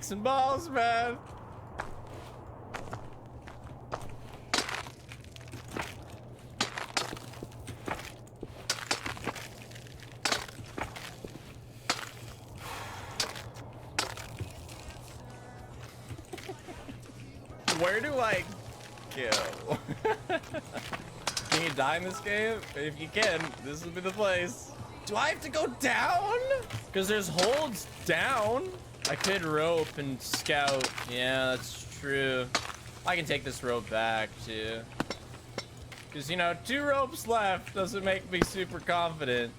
Some balls, man. Where do I go? Can you die in this game? If you can, this will be the place. Do I have to go down? Because there's holds down. I could rope and scout. Yeah, that's true. I can take this rope back too. Because, you know, 2 ropes left doesn't make me super confident.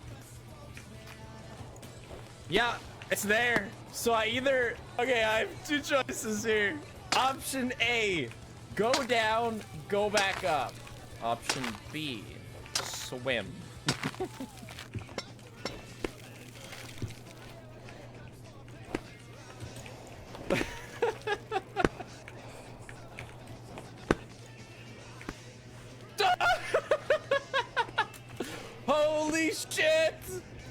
Yeah, it's there. So I either... Okay, I have 2 choices here. Option A, go down, go back up. Option B, swim. Holy shit!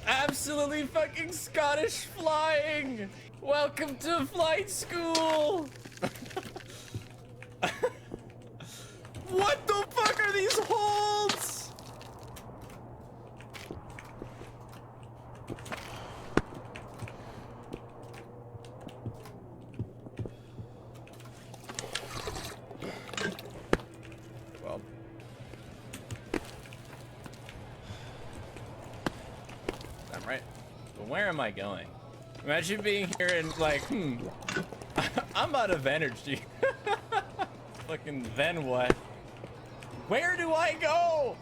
Absolutely fucking Scottish flying! Welcome to flight school! What the fuck are these holds? Well. I'm right. But where am I going? Imagine being here and like, I'm out of energy. Fucking then what? Where do I go?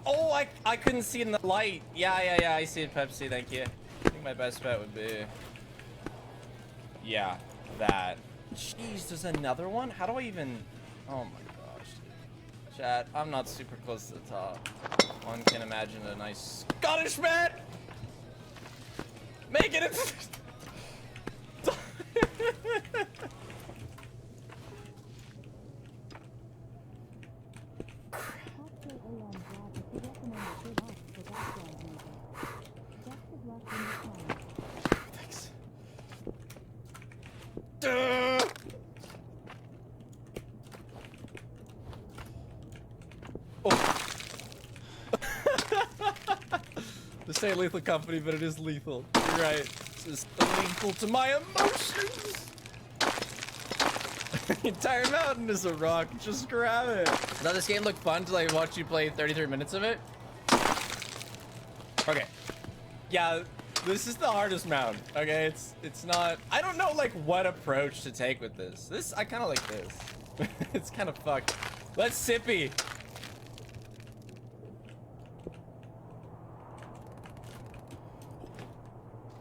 Oh, I couldn't see in the light. Yeah, I see it, Pepsi, thank you. I think my best bet would be... Yeah, that. Jeez, there's another one? How do I even... Oh my gosh. Chat, I'm not super close to the top. One can imagine a nice Scottish man! Make it! Thanks. Oh. This ain't lethal company, but it is lethal. You're right. This is lethal to my emotions. The entire mountain is a rock. Just grab it. Does this game look fun to like watch you play 33 minutes of it? Okay. Yeah, this is the hardest mountain. Okay, it's not. I don't know like what approach to take with this. This I kind of like this. It's kind of fucked. Let's sippy.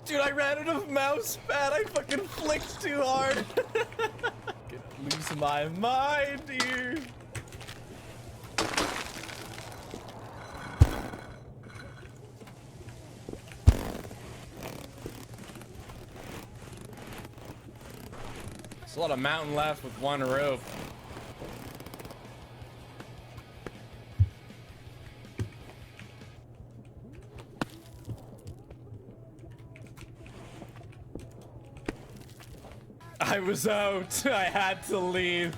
Dude, I ran out of mouse pad. I fucking flicked too hard. Lose my mind here. There's a lot of mountain left with 1 rope. I was out. I had to leave.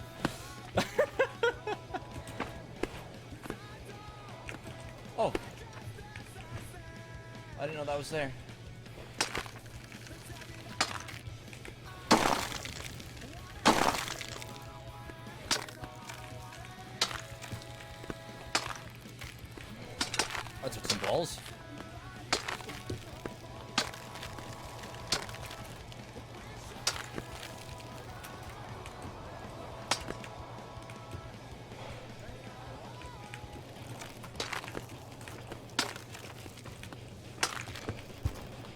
Oh. I didn't know that was there. I took some balls.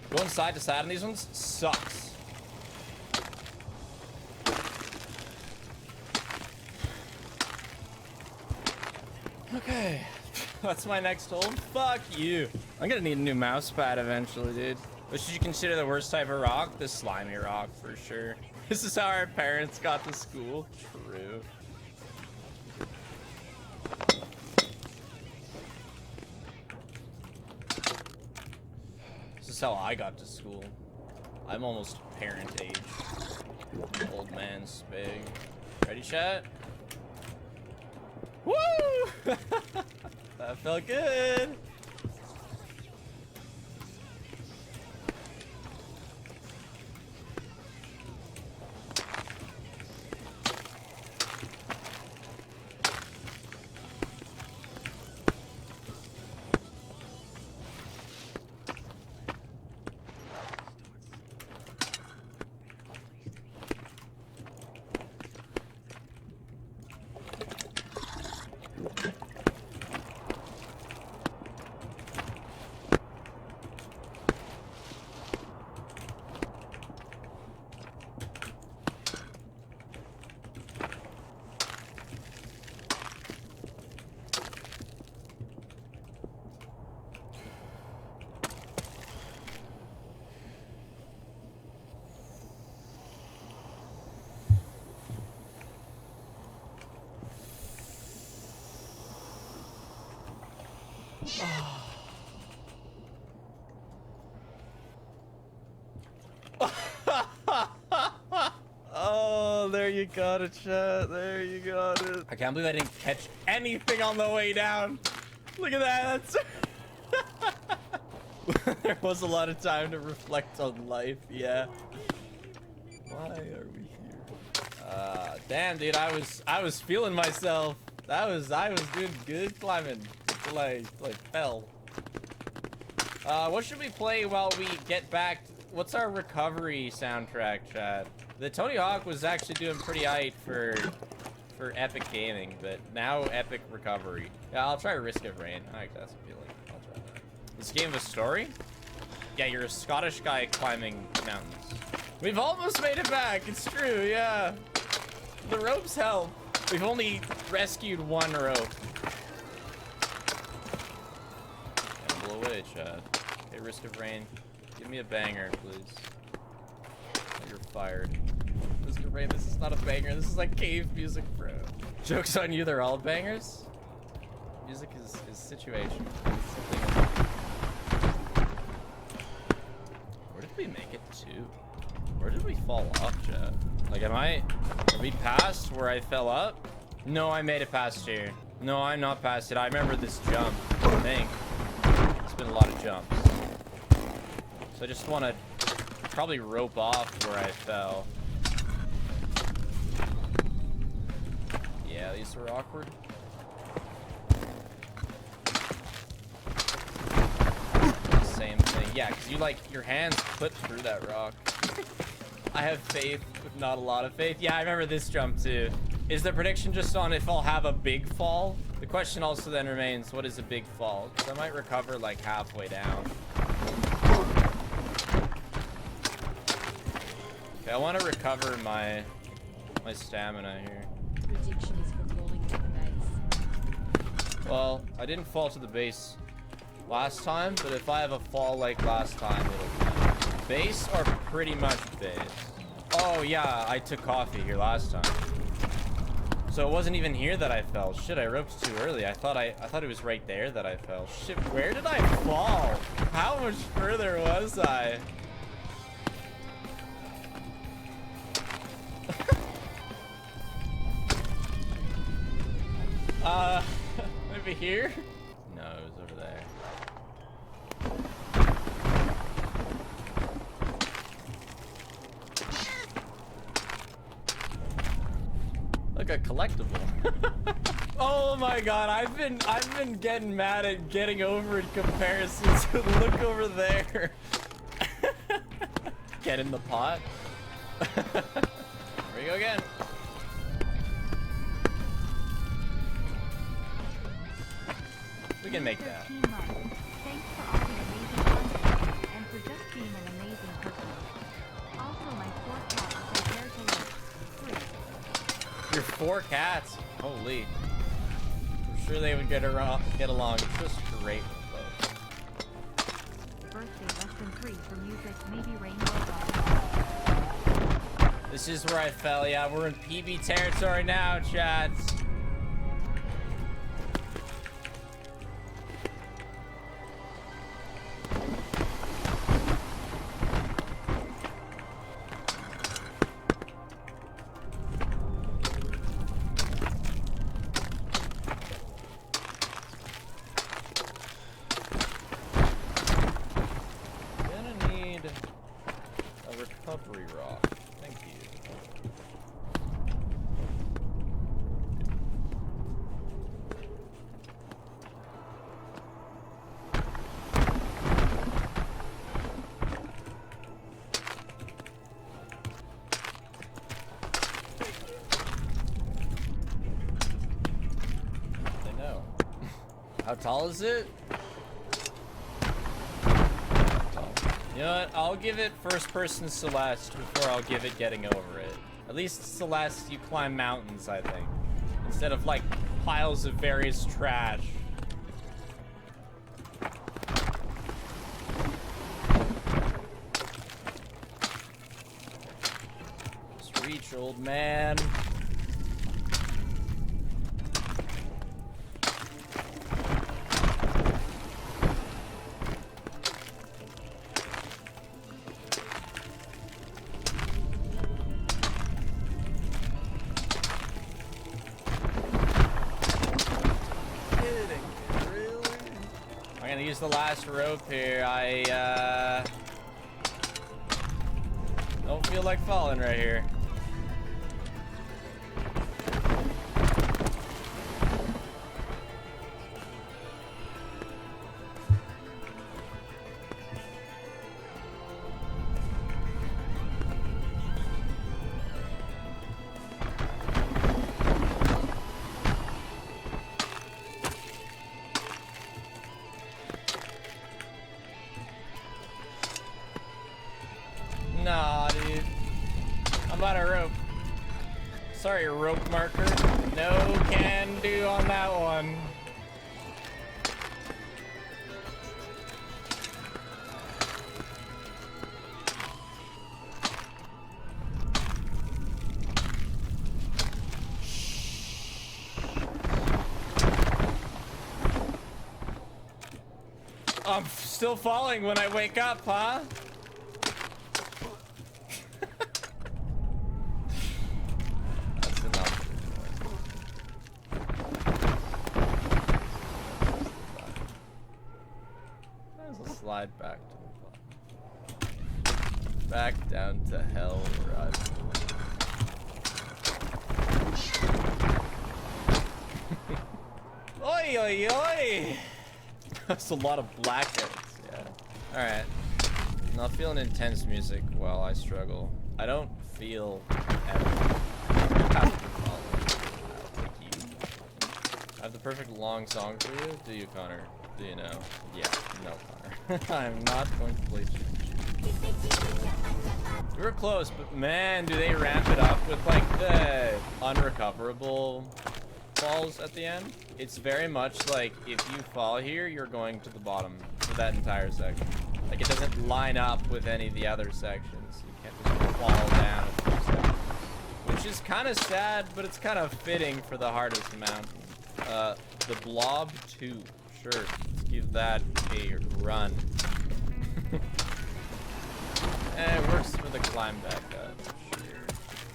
Going side to side on these ones sucks. Okay, that's my next hold. Fuck you. I'm gonna need a new mouse pad eventually, dude. But should you consider the worst type of rock? The slimy rock, for sure. This is how our parents got to school. True. This is how I got to school. I'm almost parent age. Old man spig. Ready, chat? Woo! That felt good. Oh, there you got it, chat. There you got it. I can't believe I didn't catch anything on the way down. Look at that. That's there was a lot of time to reflect on life. Yeah. Why are we here? Damn, dude. I was feeling myself. I was doing good climbing until I fell. What should we play while we get back? What's our recovery soundtrack, chat? The Tony Hawk was actually doing pretty aight for epic gaming, but now epic recovery. Yeah, I'll try Risk of Rain. I like that's appealing. I'll try that. This game of a story? Yeah, you're a Scottish guy climbing mountains. We've almost made it back. It's true, yeah. The ropes help. We've only rescued one rope. And blow away, Chad. Okay, Risk of Rain. Give me a banger, please. Oh, you're fired. Risk of Rain, this is not a banger. This is like cave music, bro. Joke's on you, they're all bangers. Music is situation. Where did we make it to? Where did we fall off, Chad? Like, are we past where I fell up? No, I made it past here. No, I'm not past it. I remember this jump, I think. It's been a lot of jumps. So I just want to probably rope off where I fell. Yeah, these were awkward. Same thing. Yeah, because you like, your hands clip through that rock. I have faith, but not a lot of faith. Yeah, I remember this jump too. Is the prediction just on if I'll have a big fall? The question also then remains, what is a big fall? Because I might recover like halfway down. Okay, I want to recover my stamina here. Prediction is for falling to the base. Well, I didn't fall to the base last time, but if I have a fall like last time, it'll count. Base or pretty much base. Oh yeah, I took coffee here last time. So it wasn't even here that I fell. Shit, I roped too early. I thought it was right there that I fell. Shit, where did I fall? How much further was I? Maybe here? No, it was over there. Like a collectible. Oh my god, I've been getting mad at getting over in comparison to look over there. Get in the pot. Here we go again. We can make that. Thanks for all the amazing content and for just being an amazing person. Also, my 4 cats are there to live. Free. Your 4 cats? Holy. I'm sure they would get along. It's just great with both. Birthday less than 3 for music, maybe Rainbow Rock. This is where I fell. Yeah, we're in PB territory now, chats. rock. Thank you. I know. How tall is it? You know what? I'll give it first person Celeste before I'll give it getting over it. At least Celeste, you climb mountains, I think. Instead of like piles of various trash. Just reach, old man. The last rope here. I don't feel like falling right here. Nah, dude. I'm out of rope. Sorry, rope marker. No can do on that one. I'm still falling when I wake up, huh? Slide back to the bottom. Back down to hell, right? Oi, oi, oi! That's a lot of blackheads, yeah. Alright. Not feeling intense music while I struggle. I don't feel ever. I have the perfect long song for you? Do you, Connor? Do you know? Yeah, no, Connor. I'm not going to play change. We were close, but man, do they ramp it up with like the unrecoverable falls at the end? It's very much like if you fall here, you're going to the bottom for that entire section. Like it doesn't line up with any of the other sections. You can't just fall down a few steps. Which is kind of sad, but it's kind of fitting for the hardest mountain. The Blob 2. Sure, let's give that a run. It works for the climb back up. Sure.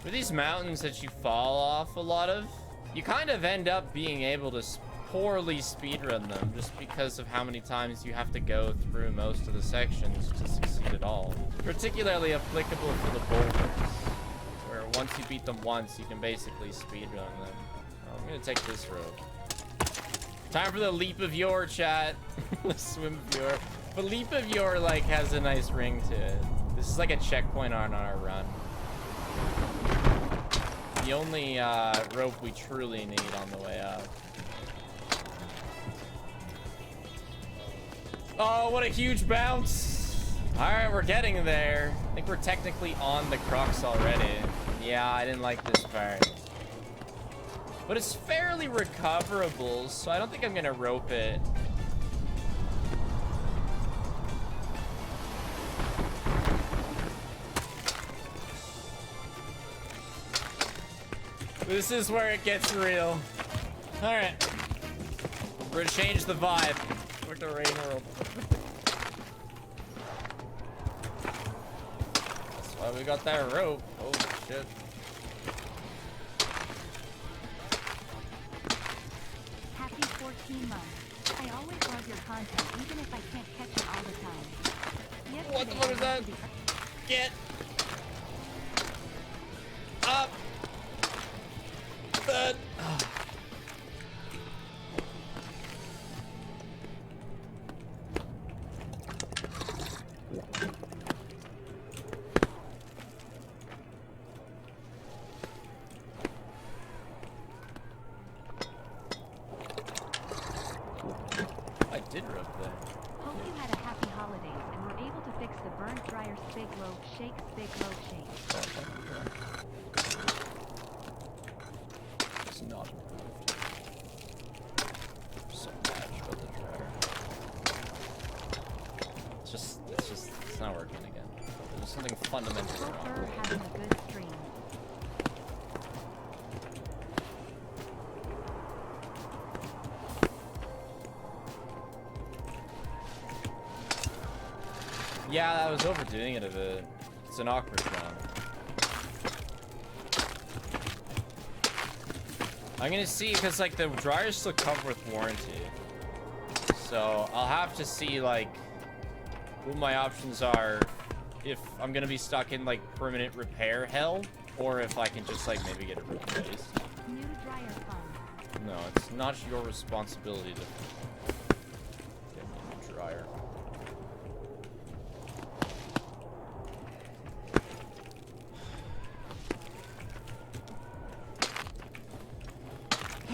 For these mountains that you fall off a lot of, you kind of end up being able to poorly speedrun them just because of how many times you have to go through most of the sections to succeed at all. Particularly applicable for the boulders, where once you beat them once, you can basically speedrun them. I'm gonna take this road. Time for the leap of yore, chat. The swim of yore. But leap of yore like has a nice ring to it. This is like a checkpoint on our run. The only rope we truly need on the way up. Oh, what a huge bounce. All right, we're getting there. I think we're technically on the crux already. Yeah, I didn't like this part. But it's fairly recoverable, so I don't think I'm gonna rope it. This is where it gets real. All right, we're gonna change the vibe. We're the rain world. That's why we got that rope. Oh shit. Happy 14 months. I always love your content, even if I can't catch it all the time. What the fuck is that? Get. Yeah, I was overdoing it a bit. It's an awkward one. I'm gonna see, because like the dryer's still covered with warranty. So I'll have to see like what my options are if I'm gonna be stuck in like permanent repair hell, or if I can just like maybe get it replaced. New dryer fund. No, it's not your responsibility to get me a new dryer. I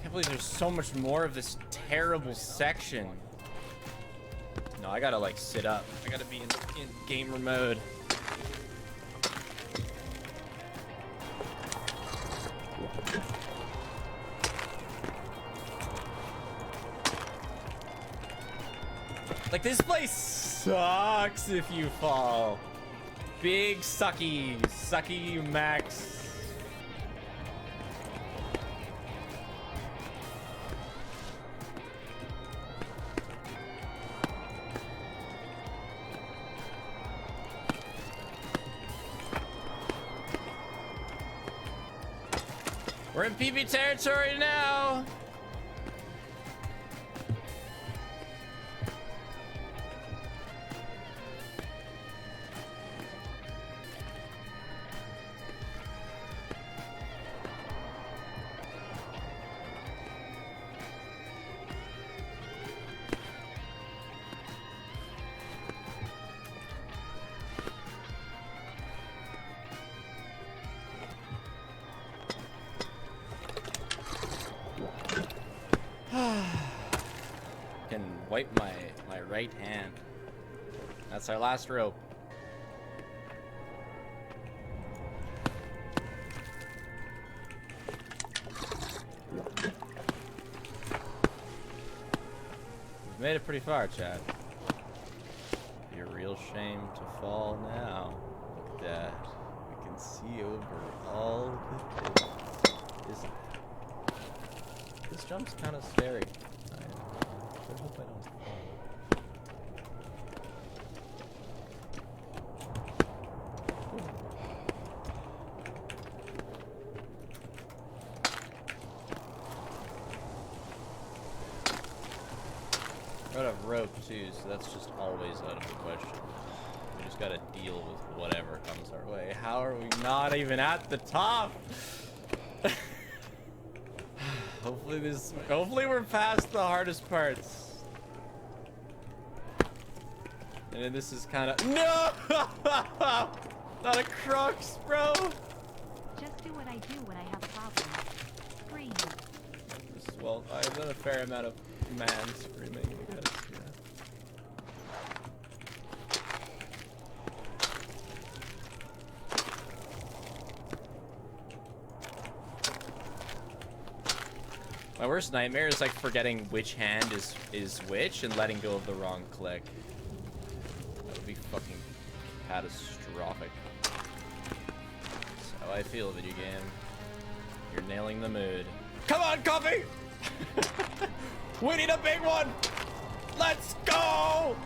can't believe there's so much more of this terrible section. No, I gotta like sit up. I gotta be in gamer mode. Like, this place sucks if you fall. Big sucky, sucky max. We're in PB territory now. Can wipe my right hand. That's our last rope. We've made it pretty far, Chad. Be a real shame to fall now. Look at that. We can see over all the things. This jump's kind of scary. I hope I don't fall. I got a rope too, so that's just always out of the question. We just gotta deal with whatever comes our way. How are we not even at the top? Hopefully we're past the hardest parts. And then this is kind of no, not a crux, bro. Just do what I do when I have problems. Scream. Well, I've done a fair amount of man screaming, I guess. Yeah. My worst nightmare is like forgetting which hand is which and letting go of the wrong click. That would be fucking catastrophic. That's how I feel, video game. You're nailing the mood. Come on, Coffee! We need a big one! Let's go!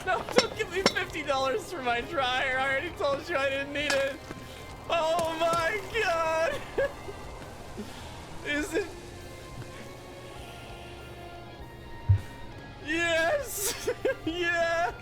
No, don't give me $50 for my dryer. I already told you I didn't need it. Oh my god! Is it? Yes! Yes!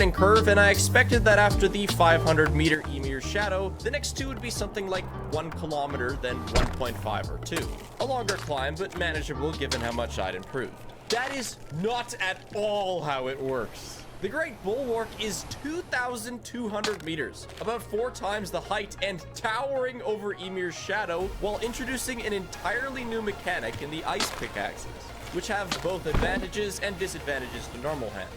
flattening curve, and I expected that after the 500-meter Emir's Shadow, the next two would be something like 1 kilometer, then 1.5 or 2. A longer climb, but manageable given how much I'd improved. That is not at all how it works. The Great Bulwark is 2,200 meters, about 4 times the height and towering over Emir's Shadow, while introducing an entirely new mechanic in the ice pickaxes, which have both advantages and disadvantages to normal hands,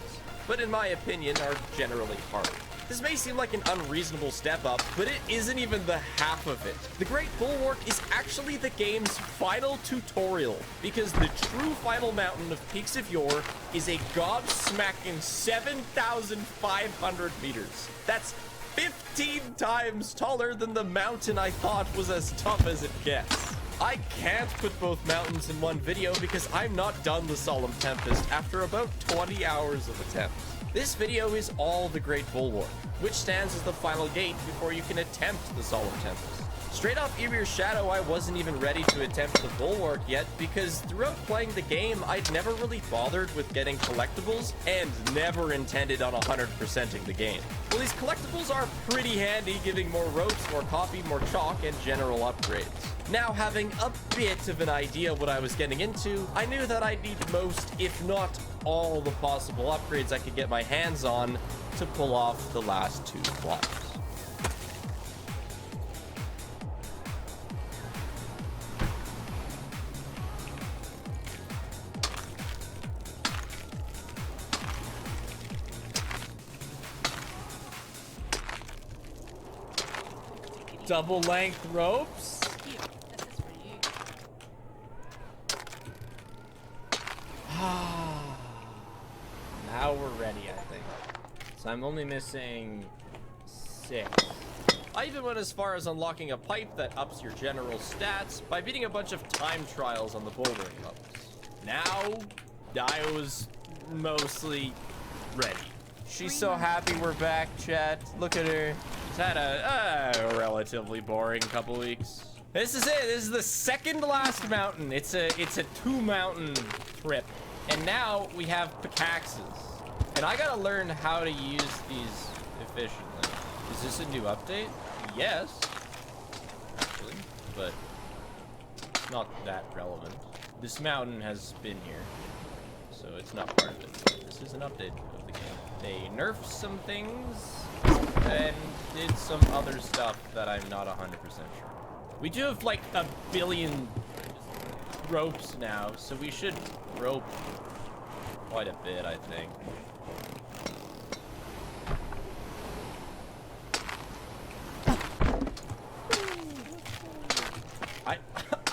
but in my opinion are generally hard. This may seem like an unreasonable step up, but it isn't even the half of it. The Great Bulwark is actually the game's final tutorial, because the true final mountain of Peaks of Yore is a gobsmacking 7,500 meters. That's 15 times taller than the mountain I thought was as tough as it gets. I can't put both mountains in one video because I'm not done the Solemn Tempest after about 20 hours of attempts. This video is all the Great Bulwark, which stands as the final gate before you can attempt the Solemn Tempest. Straight off Emir's Shadow, I wasn't even ready to attempt the Bulwark yet because throughout playing the game, I'd never really bothered with getting collectibles and never intended on 100%ing the game. Well, these collectibles are pretty handy, giving more ropes, more coffee, more chalk, and general upgrades. Now, having a bit of an idea what I was getting into, I knew that I'd need most, if not all, the possible upgrades I could get my hands on to pull off the last 2 climbs. Double length ropes? Now we're ready, I think. So I'm only missing 6. I even went as far as unlocking a pipe that ups your general stats by beating a bunch of time trials on the bouldering levels. Now, I was mostly ready. She's so happy we're back, chat. Look at her. She's had a relatively boring couple weeks. This is it. This is the second last mountain. It's a 2-mountain trip. And now we have pickaxes. And I gotta learn how to use these efficiently. Is this a new update? Yes. Actually, but it's not that relevant. This mountain has been here, so it's not part of it. This is an update of the game. They nerfed some things and did some other stuff that I'm not 100% sure. We do have like a billion ropes now, so we should rope quite a bit, I think.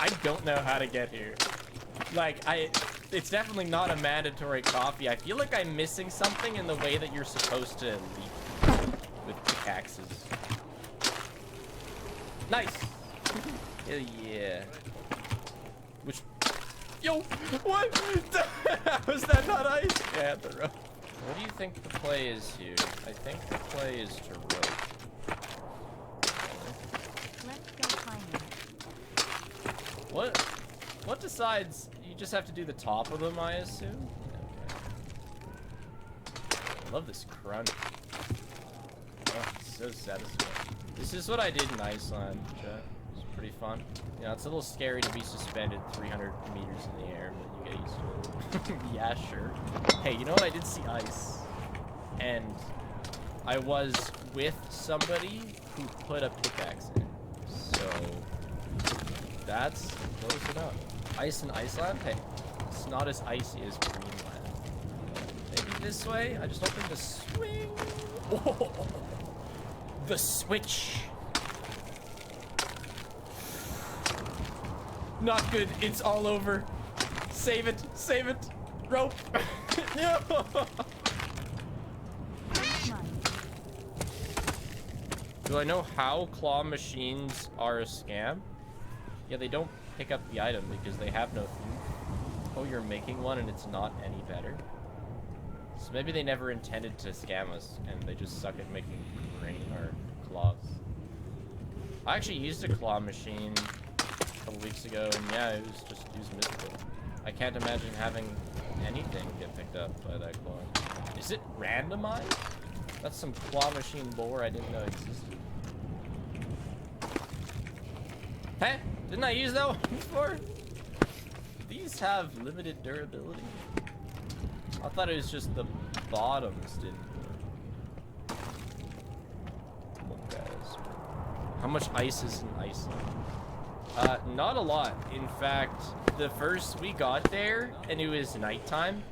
I don't know how to get here. Like, it's definitely not a mandatory coffee. I feel like I'm missing something in the way that you're supposed to leap with pickaxes. Nice. Hell yeah. Which, yo, what? How is that not ice? Yeah, the rope. What do you think the play is here? I think the play is to rope. Let's go climbing. What decides? You just have to do the top of them, I assume? Okay. I love this crunch. Oh, it's so satisfying. This is what I did in Iceland, chat. It's pretty fun. You know, it's a little scary to be suspended 300 meters in the air, but you get used to it. Yeah, sure. Hey, you know what? I did see ice. And I was with somebody who put a pickaxe in. So that's close enough. Ice in Iceland? Hey, it's not as icy as Greenland. Maybe this way? I just opened the swing. Oh, the switch. Not good. It's all over. Save it. Save it. Rope. No. Do I know how claw machines are a scam? Yeah, they don't pick up the item because they have no food. Oh, you're making one and it's not any better? So maybe they never intended to scam us and they just suck at making grain or claws. I actually used a claw machine a couple weeks ago and yeah, it was miserable. I can't imagine having anything get picked up by that claw. Is it randomized? That's some claw machine lore I didn't know existed. Hey, didn't I use that one before? These have limited durability. I thought it was just the bottoms didn't work. Look, guys. How much ice is in Iceland? Not a lot. In fact, the first we got there, and it was nighttime,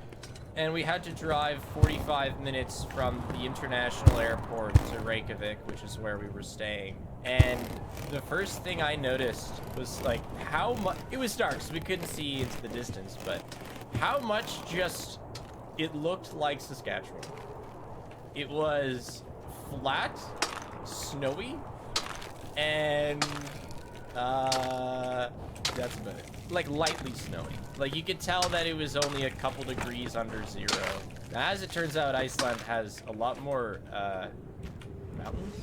and we had to drive 45 minutes from the international airport to Reykjavik, which is where we were staying. And the first thing I noticed was like how much, it was dark, so we couldn't see into the distance, but how much just, it looked like Saskatchewan. It was flat, snowy, and that's about it. Like lightly snowy. Like you could tell that it was only a couple degrees under zero. Now, as it turns out, Iceland has a lot more mountains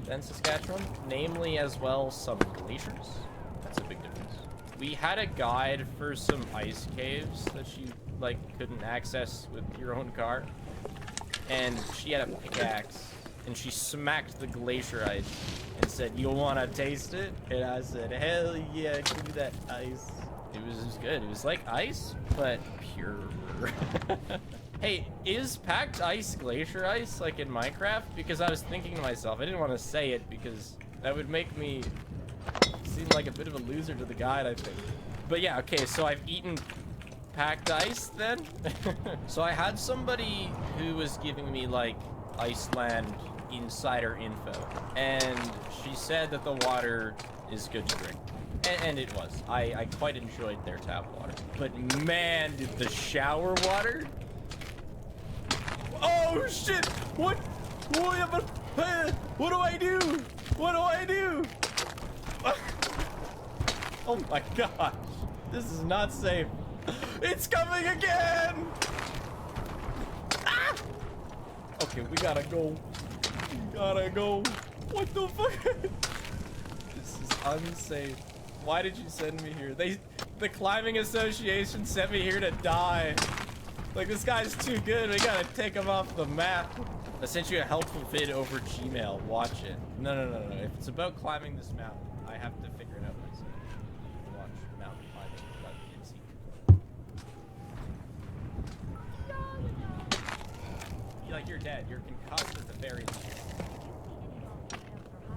than Saskatchewan, namely as well some glaciers. That's a big difference. We had a guide for some ice caves that you like couldn't access with your own car, and she had a pickaxe and she smacked the glacier ice and said, "You want to taste it?" And I said, "Hell yeah, give me that ice." It was good. It was like ice, but pure. Hey, is packed ice glacier ice like in Minecraft? Because I was thinking to myself, I didn't want to say it because that would make me seem like a bit of a loser to the guide, I think. But yeah, okay, so I've eaten packed ice then. So I had somebody who was giving me like Iceland insider info, and she said that the water is good to drink. And it was. I quite enjoyed their tap water. But man, did the shower water... Oh shit! What? What do I do? What do I do? Oh my gosh. This is not safe. It's coming again! Ah! Okay, we gotta go. We gotta go. What the fuck? This is unsafe. Why did you send me here? The climbing association sent me here to die. Like, this guy's too good. We gotta take him off the map. I sent you a helpful vid over Gmail. Watch it. No. If it's about climbing this mountain, I have to figure it out myself. Watch mountain climbing without the like, you're dead. You're concussed at the very least.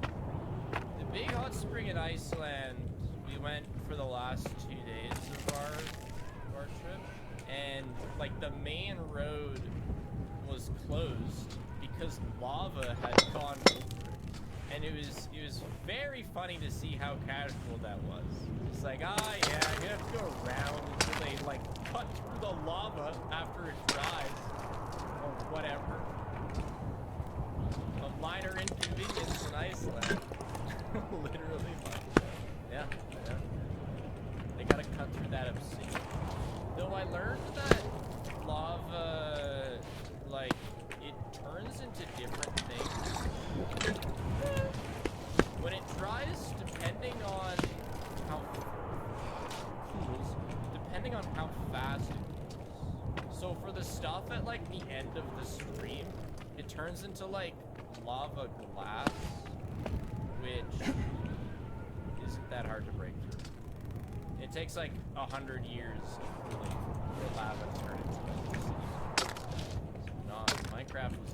The big hot spring in Iceland, we went for the last 2 days of our trip. And like the main road was closed because lava had gone over it. And it was very funny to see how casual that was. It's like, yeah, you have to go around until they like cut through the lava after it dries. Or whatever. A minor inconvenience in Iceland. Literally. Yeah. They gotta cut through that obsidian. Though I learned that lava, like, it turns into different things. When it dries, depending on how fast it cools. So for the stuff at, like, the end of the stream, it turns into, like, lava glass, which isn't that hard to break through. It takes like 100 years of cooling for lava to turn into electricity. So not Minecraft was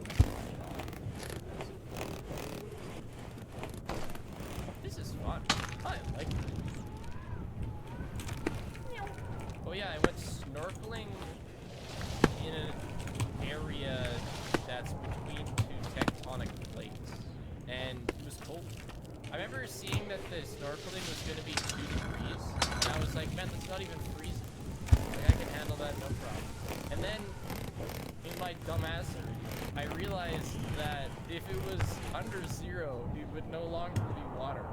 This is fun. I like it. Oh yeah, I went snorkeling in an area that's between two tectonic plates, and it was cold. I remember seeing that the snorkeling was going to be 2 degrees, and I was like, man, that's not even freezing. Like, I can handle that, no problem. And then, in my dumbassery, I realized that if it was under 0, it would no longer be water.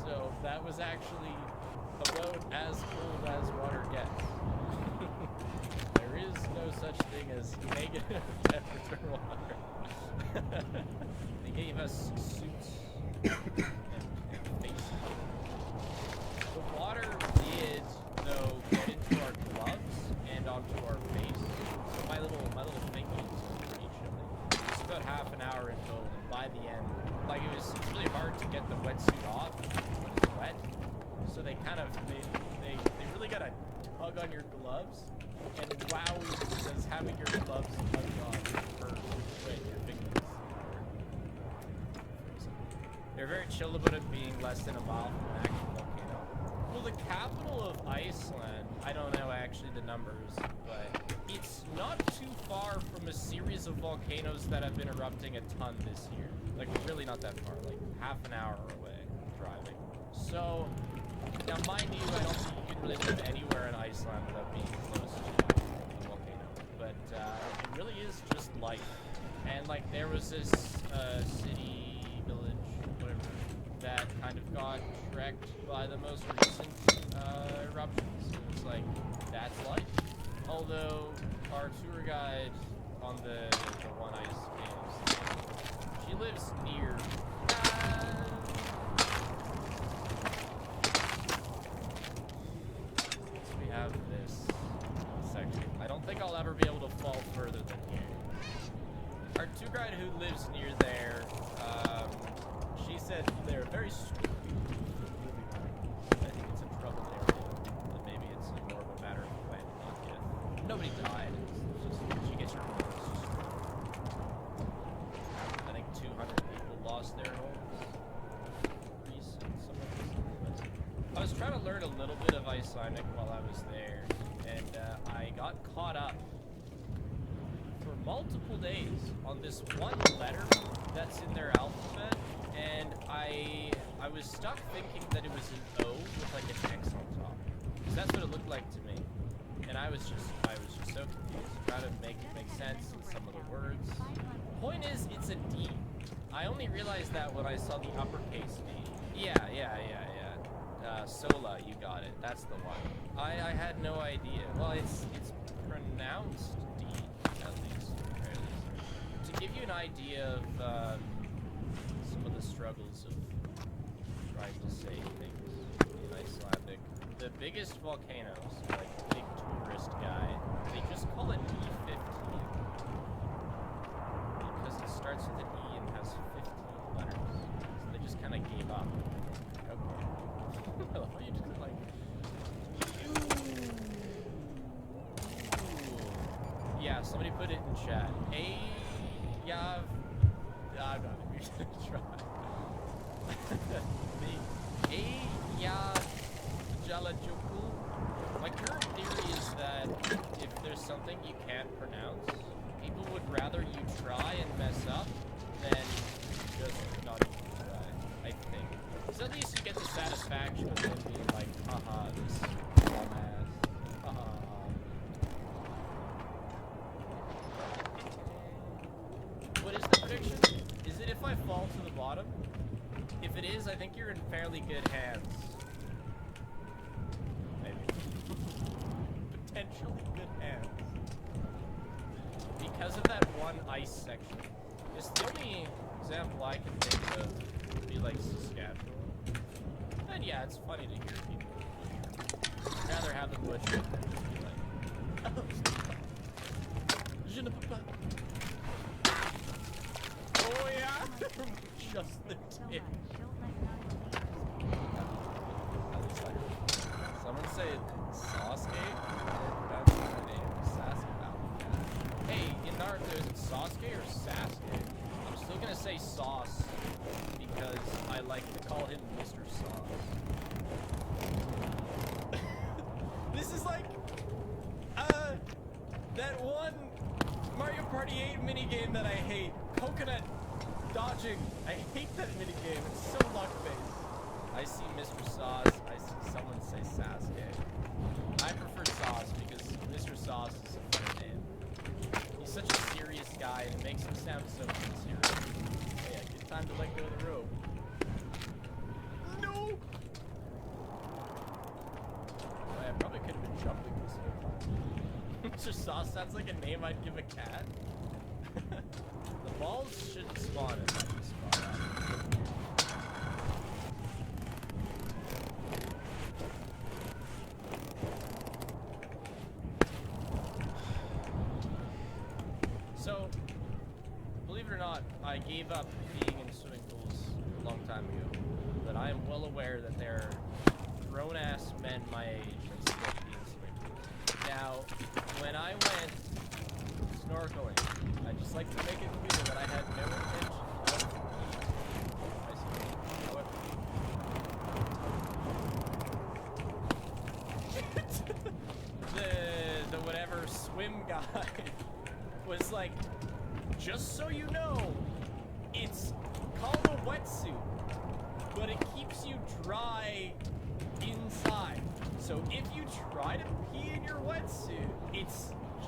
So that was actually about as cold as water gets. There is no such thing as negative temperature water. They gave us suits. The water did, though, get into our gloves and onto our face. So my little thingy is pretty chilly. It's about like it's really hard to get the wetsuit off when it's wet. So they kind of they really gotta tug on your gloves. And wow, does having your gloves tugged on hurt when your fingers are frozen. They're very chill about it being less than a mile from an actual volcano. Well, the capital of Iceland, I don't know actually the numbers, but it's not too far from a series of volcanoes that have been erupting a ton this year. Like, really not that far, like half an hour away driving. So, now mind you, I don't think you can really live anywhere in Iceland without being close to a volcano. But it really is just life. And like, there was this city, village, whatever, that kind of got wrecked by the most recent eruptions. It was like, that's life. Although our tour guide on the One Ice Games, she lives near. So we have this section. I don't think I'll ever be able to fall further than here. Our tour guide who lives near there, she said they're very sweet. I think it's a troubled area, and maybe it's more of a matter of when, not if. Nobody died. It's just she gets her homes. I think 200 people lost their homes. I was trying to learn a little bit of Icelandic while I was there, and I got caught up for multiple days on this one letter that's in their alphabet, and I was stuck thinking that it was an O with like an X on top, because that's what it looked like to me. And I was just so confused, trying to make sense of some of the words. Point is, it's a D. I only realized that when I saw the uppercase D. Yeah. Sola, you got it. That's the one. I had no idea. Well, it's pronounced D, at least. To give you an idea of some of the struggles of trying to say things in Icelandic, the biggest volcanoes, like big tourist guide, they just call it E15 because it starts with an E and has 15 letters. So they just kind of gave up. Okay. Well, you just like. Yeah, somebody put it in chat. I'm not even gonna try. My current theory is that if there's something you can't pronounce, people would rather you try and mess up than just not even try, I think. So at least you get the satisfaction of them being like, haha, this dumbass. Haha. What is the prediction? Is it if I fall to the bottom? If it is, I think you're in fairly good hands. Maybe. Potentially good hands. Because of that one ice section. It's the only example I can think of would be like Saskatchewan. And yeah, it's funny to hear people butcher. I'd rather have them butcher than just be like, je ne peux pas. Oh yeah! Just the tip. Someone say Sasuke? That's my name. Sasuke. Hey, in Naruto, is it Sasuke or Sasuke? I'm still gonna say Sauce because I like to call him Mr. Sauce. This is like that one Mario Party 8 minigame that I hate. Coconut dodging. I hate that minigame. It's so luck-based. I see Mr. Sauce. I see someone say Sasuke. I prefer Sauce because Mr. Sauce is a fun name. He's such a serious guy and it makes him sound so sincere. Oh yeah, good time to let go of the rope. No! Oh, I probably could have been jumping this whole time. Mr. Sauce sounds like a name I'd give a cat. The balls shouldn't spawn in that spot. So, believe it or not, I gave up being in swimming pools time ago, but I am well aware that there are grown-ass men my age that still pee in swimming pools. Now, when I went snorkeling, I just like to make it clear that I had no intention of peeing in my swimming pool. However, the whatever swim guy was like, just so you know, it's called a wetsuit, but it keeps you dry inside. So if you try to pee in your wetsuit,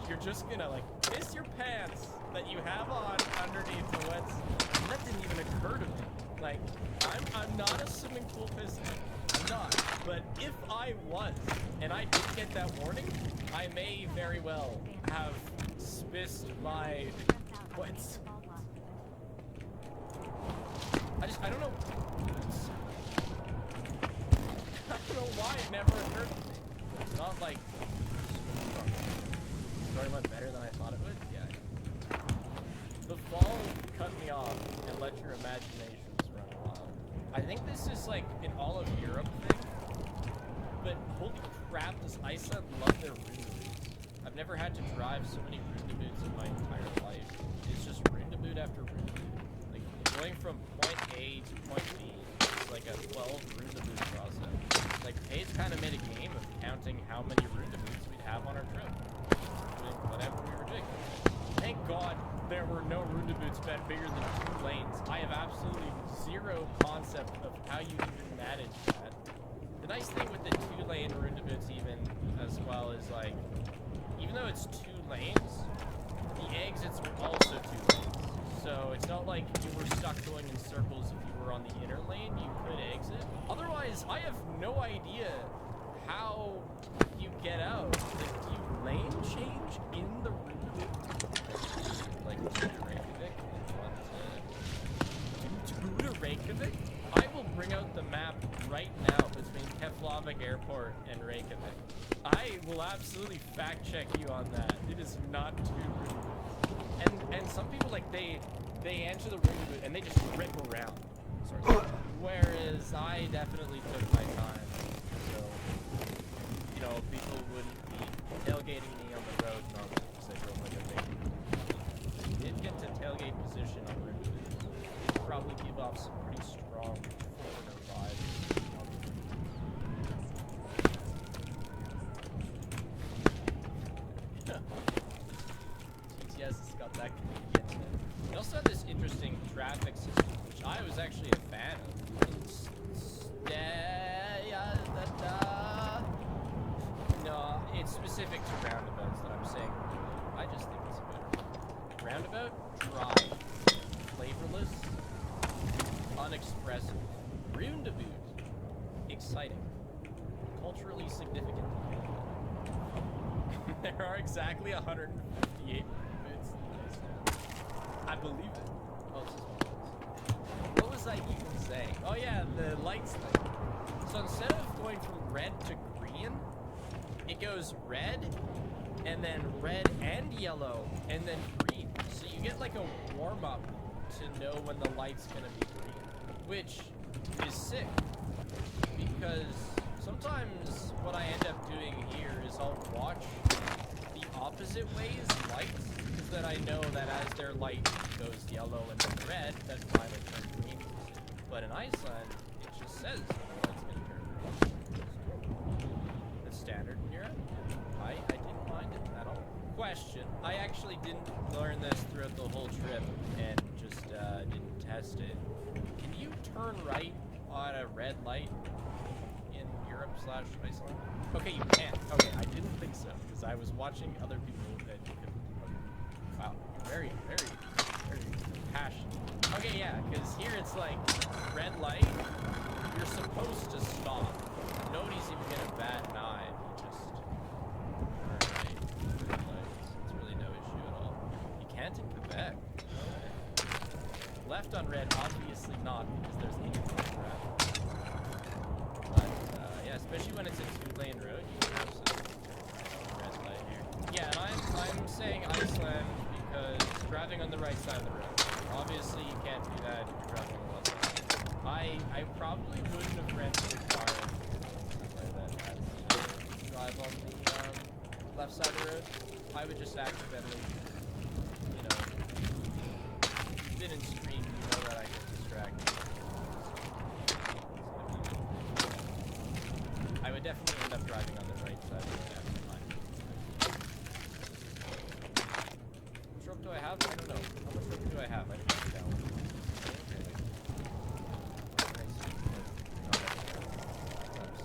you're just gonna like piss your pants that you have on underneath the wetsuit. And that didn't even occur to me. Like, I'm not a swimming pool pisser. I'm not. But if I was, and I did get that warning, I may very well have spissed my wetsuit. I don't know. I don't know why it never occurred to me. It's not like the story went better than I thought it would. Yeah. The fall cut me off and let your imaginations run wild. I think this is like an all of Europe thing. But holy crap, does Iceland love their Rundaboots. I've never had to drive so many Rundaboots in my entire life. It's just Rundaboot after Rundaboot. Like, going from point A to point B is like a 12 Rundaboot process. Like, Paige kind of made a game of counting how many Rundaboots we'd have on our trip. Doing whatever we were doing. Thank God there were no Rundaboots bigger than 2 lanes. I have absolutely zero concept of how you even manage that. The nice thing with the 2-lane Rundaboots even as well is like, even though it's 2 lanes, the exits were also 2 lanes. So it's not like you were stuck going in circles if you were on the inner lane, you could exit. Otherwise, I have no idea how you get out. Like, do you lane change in the Rundaboot? Like, to Reykjavik and to Reykjavik? I will bring out the map right now between Keflavik Airport and Reykjavik. I will absolutely fact check you on that. It is not 2 Rundaboots. And some people, like, they enter the Rundaboot and they just rip around. Sorry. Whereas I definitely took my time. So, you know, people wouldn't be tailgating me on the road normally because I drove like a baby. If you did get to tailgate position on Rundaboot, it'd probably give off some pretty strong foreigner vibes. TTS has got that convenient. They also have this interesting traffic system, which I was actually a fan of. No, it's specific to roundabouts that I'm saying. I just think it's better. Roundabout, dry, flavorless, unexpressive. Rundaboot, exciting, culturally significant. There are exactly 158 Rundaboots. I believe it. Oh, this is one. What was I even saying? Oh yeah, the lights thing. So instead of going from red to green, it goes red, and then red and yellow, and then green. So you get like a warm-up to know when the light's gonna be green, which is sick, because sometimes what I end up doing here is I'll watch the opposite ways lights, because then I know that as their light goes yellow and then red, that's mine will turn green. But in Iceland, it just says when the light's gonna turn green. That's standard in Europe. I didn't mind it at all. Question, I actually didn't learn this throughout the whole trip and just didn't test it. Can you turn right on a red light in Europe/Iceland? Okay, you can't. Okay, I didn't think so, because I was watching other people that could. Okay. Wow, very, very, very passionate. Okay, yeah, because here it's like red light, you're supposed to stop. Nobody's even gonna bat an eye. You just turn right. Red lights. It's really no issue at all. You can't in Quebec. Left on red, obviously not, because there's incoming traffic. But yeah, especially when it's a 2-lane road, you can absolutely turn red light here. Yeah, and I'm saying Iceland because driving on the right side of the road. Obviously, you can't do that if you're driving on the left side. I I probably wouldn't have rented a car that has drive on the left side of the road. I would just accidentally, you know, you've been in stream, you know that I get distracted. I would definitely end up driving on the right side of the road after mine. Which rope do I have? I don't know. How much rope do I have? I didn't write it down.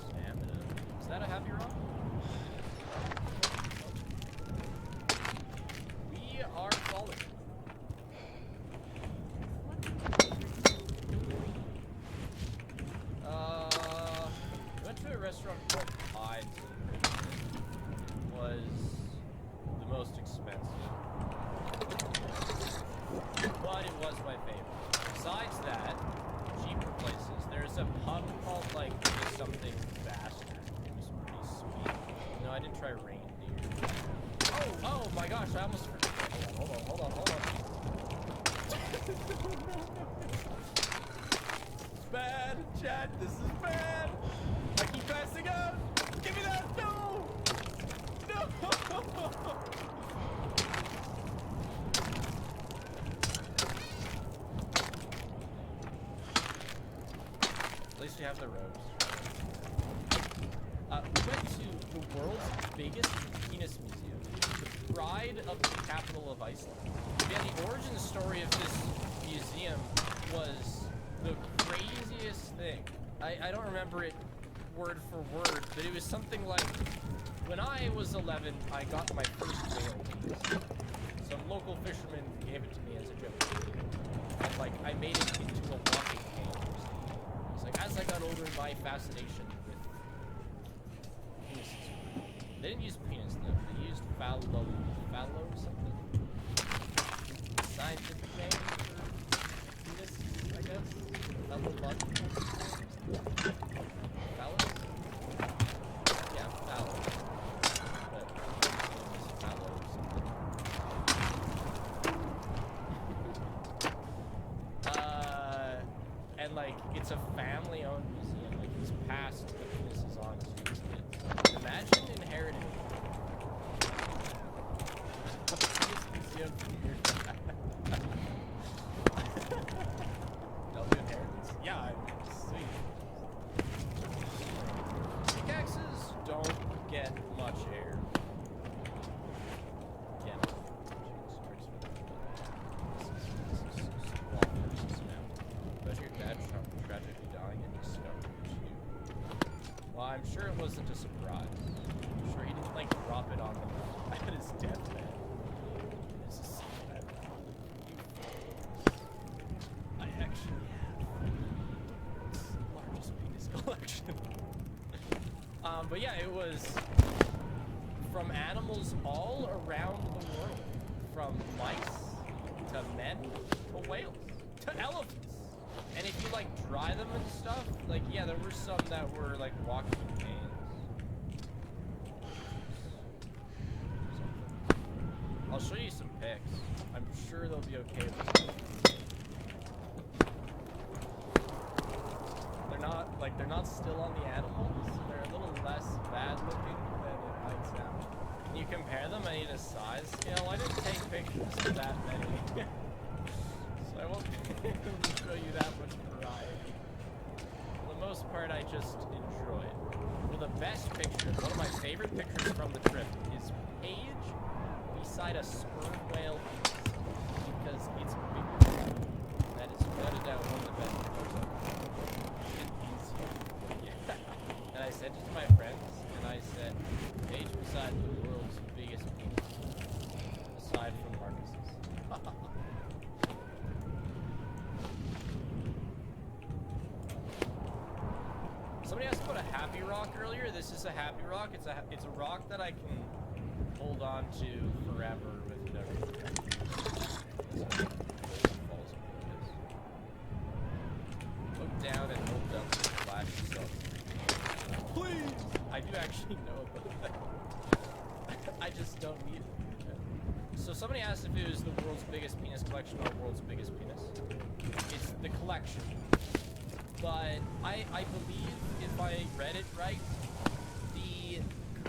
Stamina. Is that a happy rock? We are falling. We went to a restaurant called Pies. It was the most expensive. But it was my favorite. Besides that, cheaper places. There's a pub called like something bastard. It was pretty sweet. No, I didn't try reindeer. Oh my gosh, I almost forgot. Hold on. It's bad, chat. This is bad. I keep passing up. Give me that. No. At least we have the ropes. We went to the world's biggest penis museum, the pride of the capital of Iceland. Yeah, the origin story of this museum was the craziest thing. I don't remember it word for word, but it was something like, when I was 11, I got my first whale penis. Some local fisherman gave it to me as a joke. And like, I made it into a walking cane. It's like, as I got older, my fascination with penises. They didn't use penis though. They used fallow something. Scientific name for penis, I guess. Phallus? Yeah, phallus. But fallow something. And like, it's a family-owned museum. Like, it's passed the penises on to its kids. Imagine inheriting a penis museum from your dad. Double inheritance. Yeah, sweet. Pickaxes don't get much air. Yeah. But your dad tragically dying and discovering you. Well, I'm sure it wasn't a surprise. I'm sure he didn't like drop it on them at his deathbed. This is so bad. I actually have the largest penis collection. But yeah, it was from animals all around the world. From mice to men to whales to elephants. And if you like dry them and stuff, like yeah, there were some that were like walking canes. I'll show you some pics. I'm sure they'll be okay with it. They're not still on the animals. They're a little less bad looking than it might sound. Can you compare them? I need a size scale. I didn't take pictures of that many. So I won't show you that much variety. For the most part, I just enjoy it. Well, the best picture, one of my favorite pictures from the trip, is Paige beside a sperm whale because it's bigger. That is without a doubt one of the best pictures. Yeah. And I sent it to my friends, and I said, Paige beside the world's biggest penis, aside from Marcus's. Somebody asked about a happy rock earlier. This is a happy rock. It's a rock that I can hold on to forever with everything. Look down and hold up to flash yourself. Please! I do actually know about that. I just don't need it. So somebody asked if it was the world's biggest penis collection or world's biggest penis. It's the collection. but I believe if I read it right, the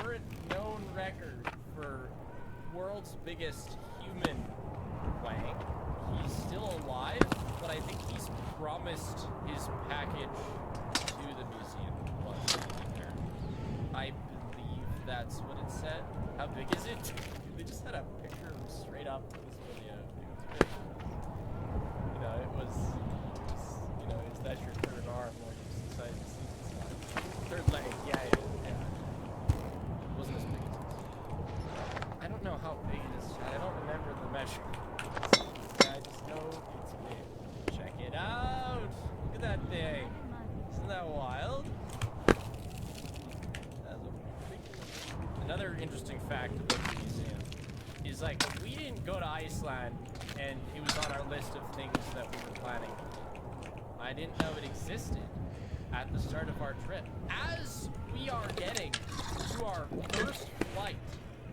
current known record for world's biggest human wang, he's still alive, but I think he's promised his package to the museum once there. I believe that's what it said. How big is it? They just had a picture of him straight up in this video. You know, it was you know, is that your third arm or you decided to see this one? Third leg, yeah. It wasn't as big as this. I don't know how big it is. I don't remember the measurement. I just know it's big. Check it out! Look at that thing. Isn't that wild? That's ridiculous. Another interesting fact about the museum is, like, we didn't go to Iceland and it was on our list of things that we were planning to do. I didn't know it existed at the start of our trip. As we are getting to our first flight,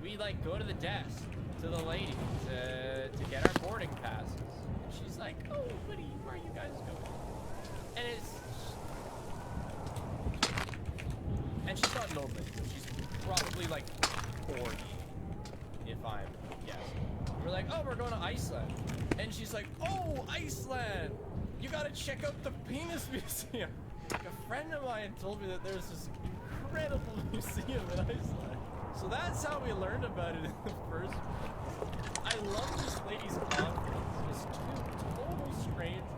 we, like, go to the desk, to the lady, to get our boarding passes. And she's like, oh, buddy, where are you guys going? And she's not lonely. She's probably like 40, if I'm guessing. We're like, oh, we're going to Iceland. And she's like, oh, Iceland! You gotta check out the penis museum. Like, a friend of mine told me that there's this incredible museum in Iceland. So that's how we learned about it in the first place. I love this lady's confidence. Just two total strangers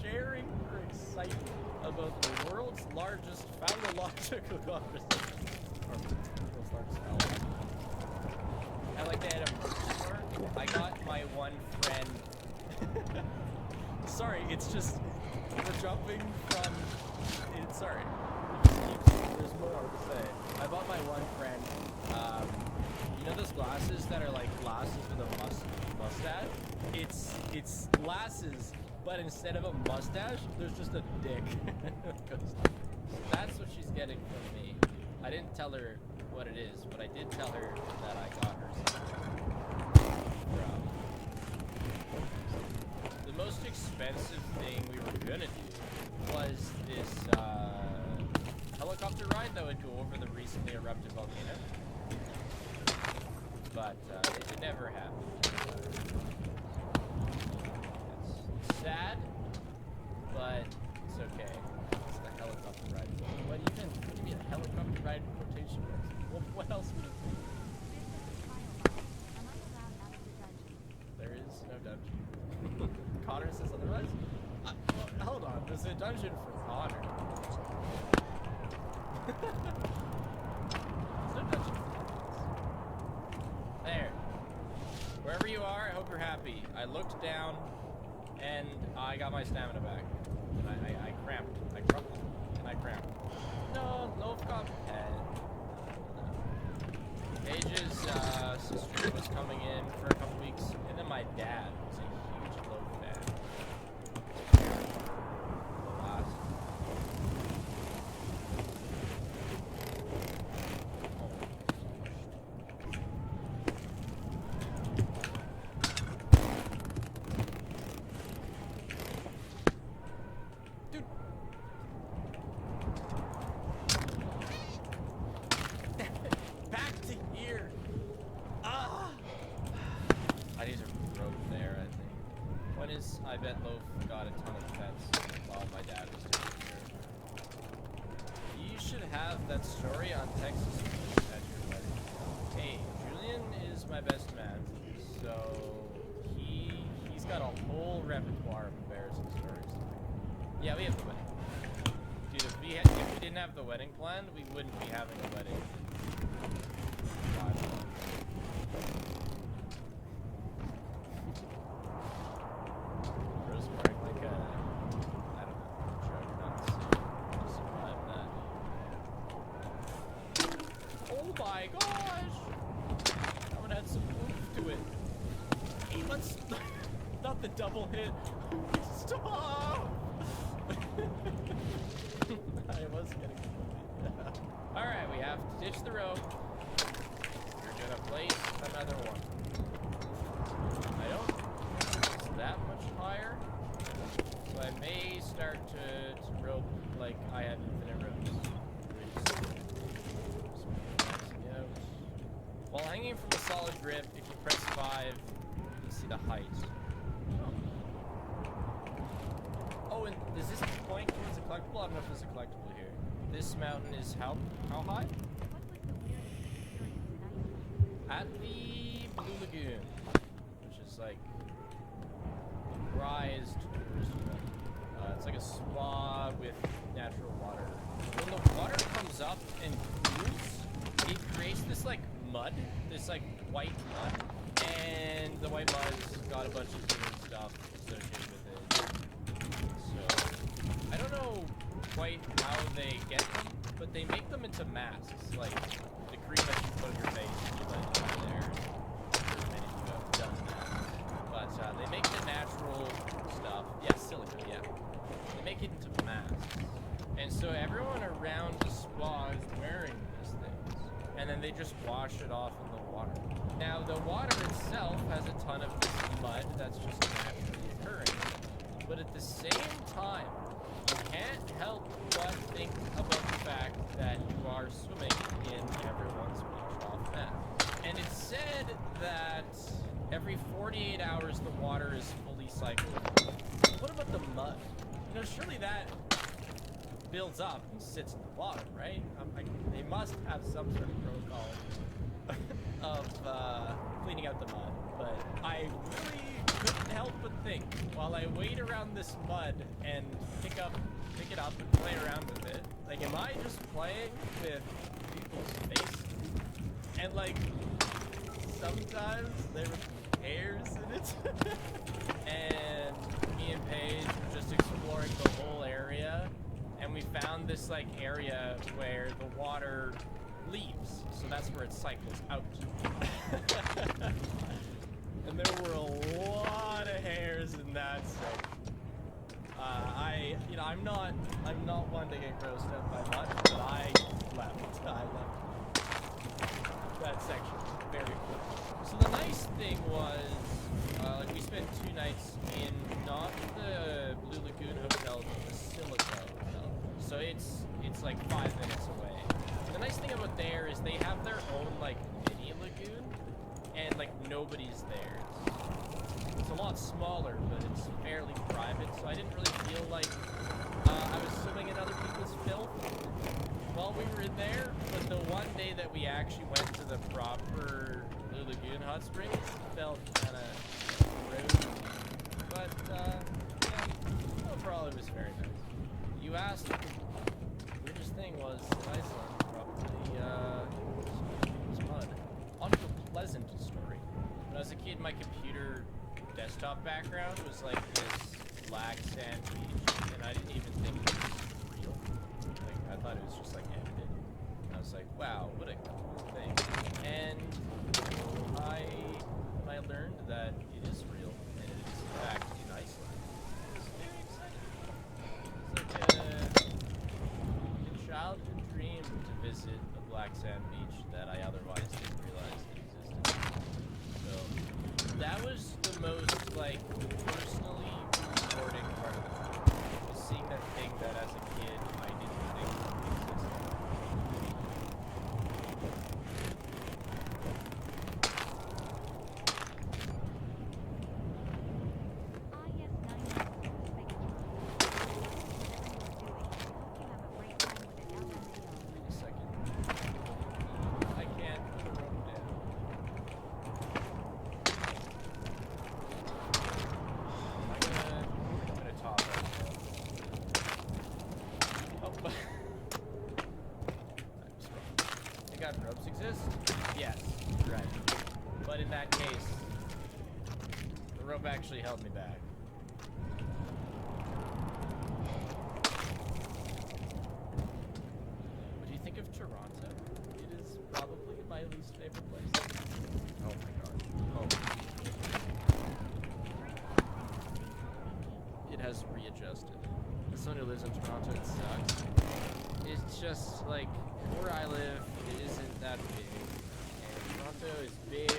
sharing her excitement about the world's largest phallological conversation. Or world's largest phallological. I like they had a merch store. I got my one friend. Sorry, it's just we're jumping from. Sorry. There's more to say. I bought my one friend, you know those glasses that are like glasses with a mustache? It's glasses, but instead of a mustache, there's just a dick. That's what she's getting from me. I didn't tell her what it is, but I did tell her that I got her something from. The most expensive thing we were gonna do was this, helicopter ride that would go over the recently erupted volcano, but it never happened. It's sad, but it's okay. It's the helicopter ride. What even? What do you mean a helicopter ride in quotation marks? Well, what else would it be? There is no dungeon. Connor says otherwise? Well, hold on, there's a dungeon for Connor. There. Wherever you are, I hope you're happy. I looked down and I got my stamina back. And I cramped. I crumpled and I cramped. No, Lovecop head. Paige's sister was coming in for a couple weeks, and then my dad was a huge Loaf fan. The last. I bet Loaf got a ton of pets while my dad was taking care of her. You should have that story on Texas at your wedding. Hey, Julian is my best man, so he's got a whole repertoire of embarrassing stories. Yeah, we have the wedding. Dude, if we didn't have the wedding planned, we wouldn't be having a wedding. The double hit. Stop! I was getting Alright, we have to ditch the rope. We're gonna place another one. I don't think it's that much higher. So So I may start to rope like I have infinite ropes. While hanging from a solid grip, if you press 5, you see the height. Oh, and does this point towards a collectible? I don't know if there's a collectible here. This mountain is how high? At the Blue Lagoon, which is like a prized tourist event. It's like a spa with natural water. When the water comes up and cools, it creates this like mud, this like white mud, and the white mud's got a bunch of green stuff associated with it. So I don't know quite how they get them, but they make them into masks, like the cream that you put on your face and you let it in there for a minute you have done that. But they make the natural stuff, yeah, silica, yeah. They make it into masks. And so everyone around the spa is wearing these things. And then they just wash it off in the water. Now, the water itself has a ton of this mud that's just naturally occurring. But at the same time, you can't help but think about the fact that you are swimming in everyone's washed off mess. And it's said that every 48 hours the water is fully cycled. What about the mud? You know, surely that builds up and sits at the bottom, right? They must have some sort of protocol of cleaning out the mud. But I really couldn't help but think, while I wade around this mud and pick it up and play around with it, like, am I just playing with people's faces? And like, sometimes there were hairs in it. And me and Paige were just exploring the whole area, and we found this like area where the water leaves, so that's where it cycles out. And there were a lot of hairs in that section. I'm not one to get grossed out by much, but I left that section very quickly. So the nice thing was, like, we spent 2 nights in not the Blue Lagoon Hotel, but the Silica Hotel. So it's like 5 minutes away. The nice thing about there is they have their own like mini lagoon, and like nobody's there. It's a lot smaller, but it's fairly private, so I didn't really feel like I was swimming in other people's filth while we were in there. But the one day that we actually went to the proper Blue Lagoon hot springs, felt kind of rude. But yeah, overall it was very nice. You asked, the weirdest thing was in Iceland, probably was mud. On to a pleasant story. When I was a kid, my computer desktop background was like this black sand beach, and I didn't even think it was real. Like, I thought it was just like edited. And I was like, wow, what a cool thing. And I learned that it is real, and it is in fact in Iceland. I was very excited. It's like a childhood dream to visit a black sand beach that I otherwise didn't realize existed. So that was the most like personally rewarding part of the trip, was seeing that thing that as a kid I didn't think existed. Ropes exist? Yes, right. But in that case, the rope actually held me back. What do you think of Toronto? It is probably my least favorite place. Oh my god. Oh. It has readjusted. As someone who lives in Toronto, it sucks. It's just like, where I live, it isn't that big, and Toronto is big,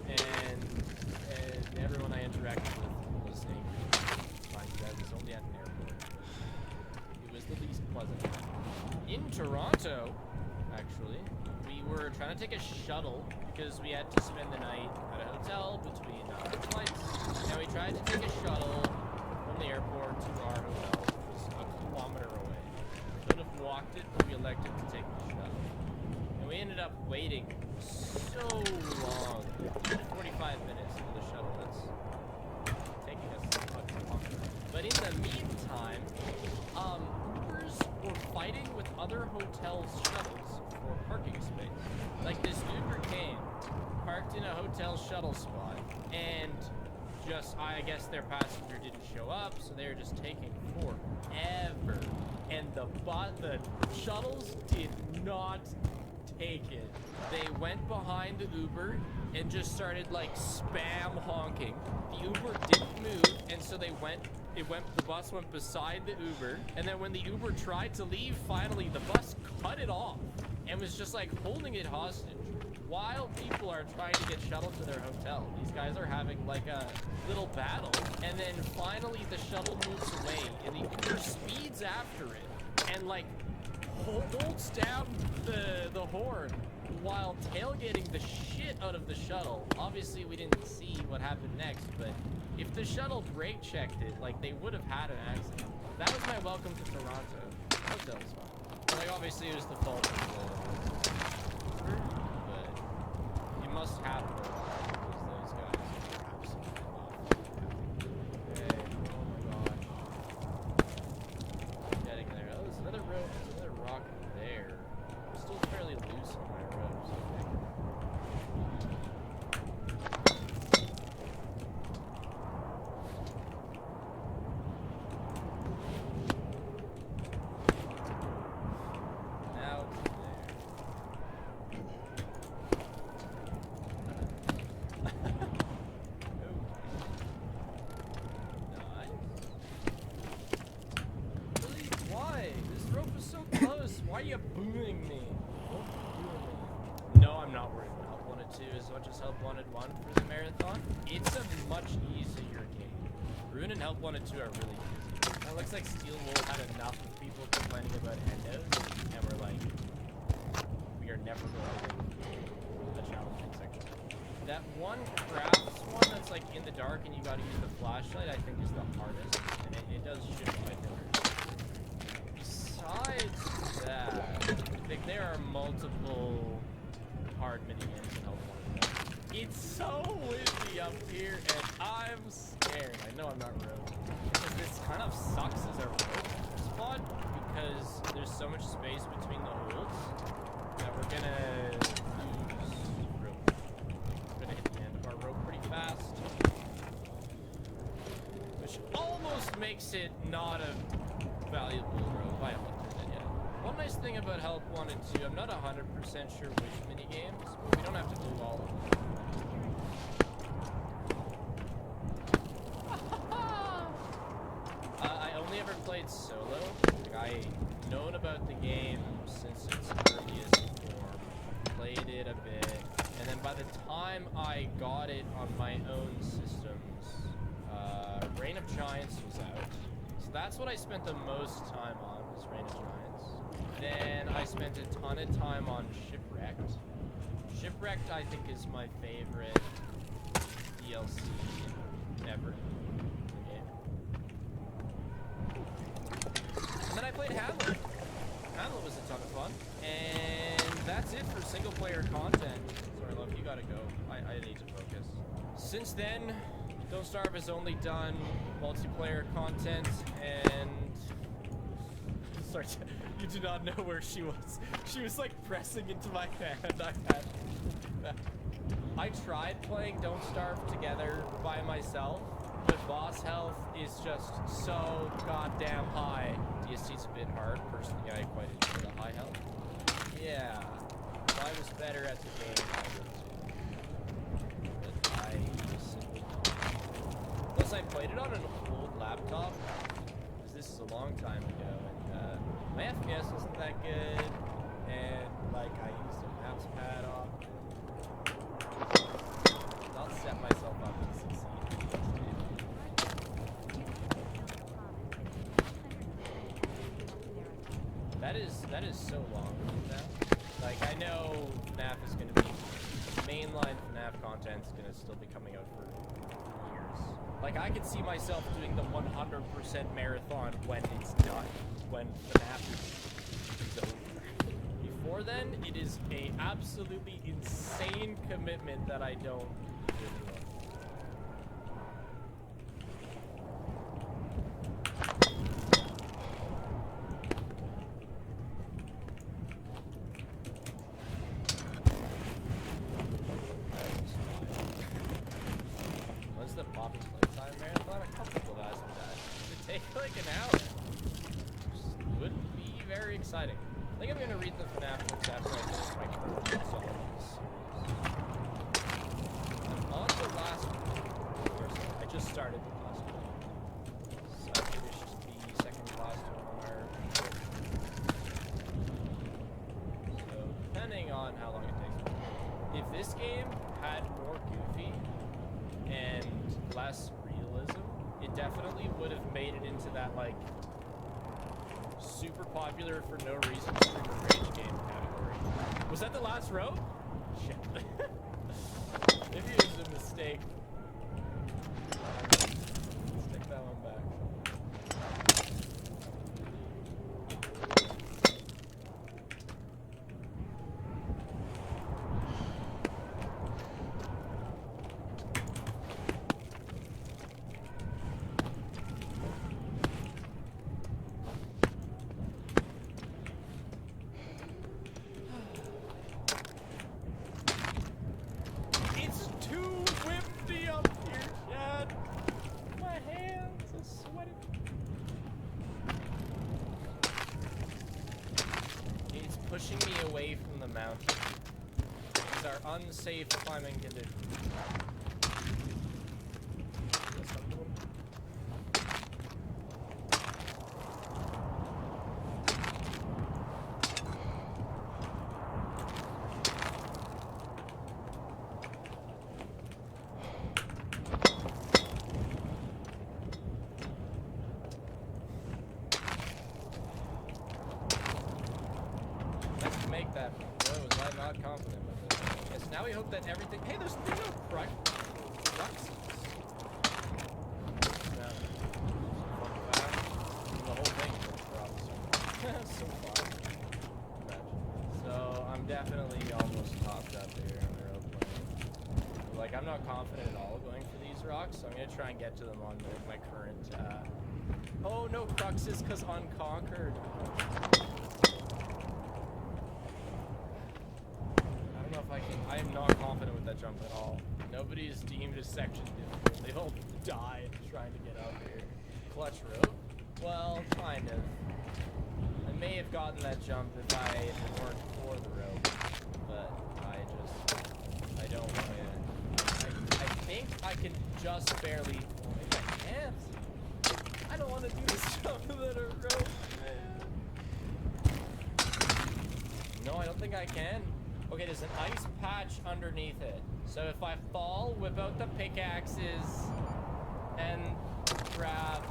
and everyone I interacted with was angry. mind you, I was only at an airport. It was the least pleasant. In Toronto, actually, we were trying to take a shuttle because we had to spend the night at a hotel between our flights. And we tried to take a shuttle from the airport to our hotel, which was a kilometer away. Could have walked it, but we elected to take the shuttle. And we ended up waiting so long, 45 minutes for the shuttle. That's taking us much longer. But in the meantime, Ubers were fighting with other hotels' shuttles for parking space. Like this Uber came, parked in a hotel shuttle spot, and just, I guess their passenger didn't show up, so they were just taking forever. And the shuttles did not take it. They went behind the Uber and just started like spam honking. The Uber didn't move, and so the bus went beside the Uber, and then when the Uber tried to leave, finally the bus cut it off and was just like holding it hostage while people are trying to get shuttled to their hotel. These guys are having like a little battle, and then finally the shuttle moves away and the Uber speeds after it and like holds down the horn while tailgating the shit out of the shuttle. Obviously we didn't see what happened next, but if the shuttle brake checked it, like they would have had an accident. That was my welcome to Toronto. Hotel was fine. Like obviously it was the fault of the Uber, but it must happen a lot because those guys are absolutely off. Hey, oh my gosh. Getting there. Oh, there's another rope. There's another rock there. I'm still fairly loose on my ropes, I think. Now it's Really? Why? This rope is so close. Why are you booing me? No, I'm not worried about Help Wanted 2 as much as Help Wanted 1 for the marathon. It's a much easier game. Rune and Help Wanted 2 are really easy. It looks like Steel Wool had enough of people complaining about endos, and we're like, we are never going to win the challenging section. That one crafts one that's like in the dark and you gotta use the flashlight, I think is the hardest, and it does shift my fingers. Besides that, I think there are multiple hard minigames in Help Wanted 1. It's so windy up here, and I'm scared. I know I'm not rogue. Because this kind of sucks as a rogue spot, because there's so much space between the holds that we're gonna lose rope. We're gonna hit the end of our rope pretty fast. Which almost makes it not a valuable rope. I haven't looked at it yet. One nice thing about Help Wanted 2, I'm not 100% sure which minigames, but we don't have to do all of them. I only ever played solo. Like, I known about the game since its earliest form, played it a bit, and then by the time I got it on my own systems, Reign of Giants was out. So that's what I spent the most time on, was Reign of Giants. Then I spent a ton of time on Shipwrecked. Shipwrecked, I think, is my favorite DLC ever. And then I played Hamlet. Hamlet was a ton of fun. And that's it for single player content. Sorry, love, you gotta go. I need to focus. Since then, Don't Starve has only done multiplayer content, and... Sorry, you do not know where she was. She was like pressing into my hand. I tried playing Don't Starve together by myself, but boss health is just so goddamn high. DST's a bit hard. Personally, I quite enjoy the high health. Yeah, if I was better at the game, I would too. But I just simply don't. Plus, I played it on an old laptop, because this is a long time ago, and my FPS wasn't that good, and like I used a mouse pad off. I'll set myself up to succeed in this game. that is so long now. Like, I know FNAF is gonna be mainline FNAF content is gonna still be coming out for years. Like, I could see myself doing the 100% marathon when it's done, when FNAF is over. Before then, it is a absolutely insane commitment that I don't really want. What's the Poppy's Playtime marathon? A couple people have asked me that. It'd take like an hour. Just wouldn't be very exciting. I think I'm gonna read the FNAF books after I finish my current zombies series. I'm on the last one. I just started the last one. So I finished the second last one on our So depending on how long it takes. If this game had more goofy and less realism, it definitely would have made it into that like super popular for no reason super rage game category. Was that the last row? Shit. Maybe it was a mistake. Let's take that one back. It's too windy up here, Chad. My hands are sweating. It's pushing me away from the mountain. These are unsafe climbing conditions. Let's make that. Boy, was I not confident with it. Yes, now we hope that everything. Hey, there's no crux. No. The whole thing is crux. So far. So I'm definitely almost topped up here on the rope plane. Like, I'm not confident at all going for these rocks, so I'm gonna try and get to them on my current. Oh no, cruxes, cause unconquered. I don't know if I can. I am not confident with that jump at all. Nobody is deemed a section difficult. They all died trying to get up here. Clutch rope? Well, kind of. I may have gotten that jump if it weren't for the rope, but I don't want to. I think I can just barely. Maybe I can't. I don't want to do this jump without a rope, man. No, I don't think I can. Okay, there's an ice patch underneath it. So if I fall, whip out the pickaxes and grab.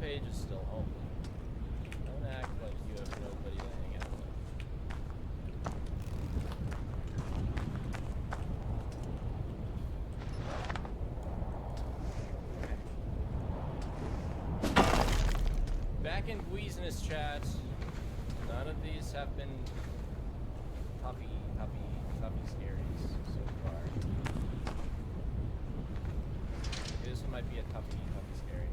Page is still home. Don't act like you have nobody to hang out with. Back in Business chat, none of these have been puppy scaries so far. This one might be a puppy scary.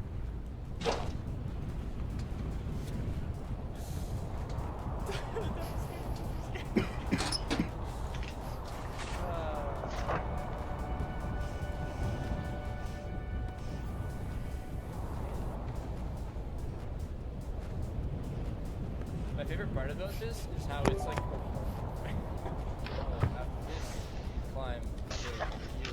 favorite part about this is how it's like after this climb you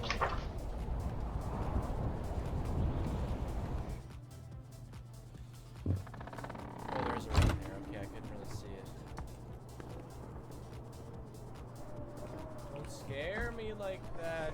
oh, there's a ring there. Okay, I couldn't really see it. Don't scare me like that.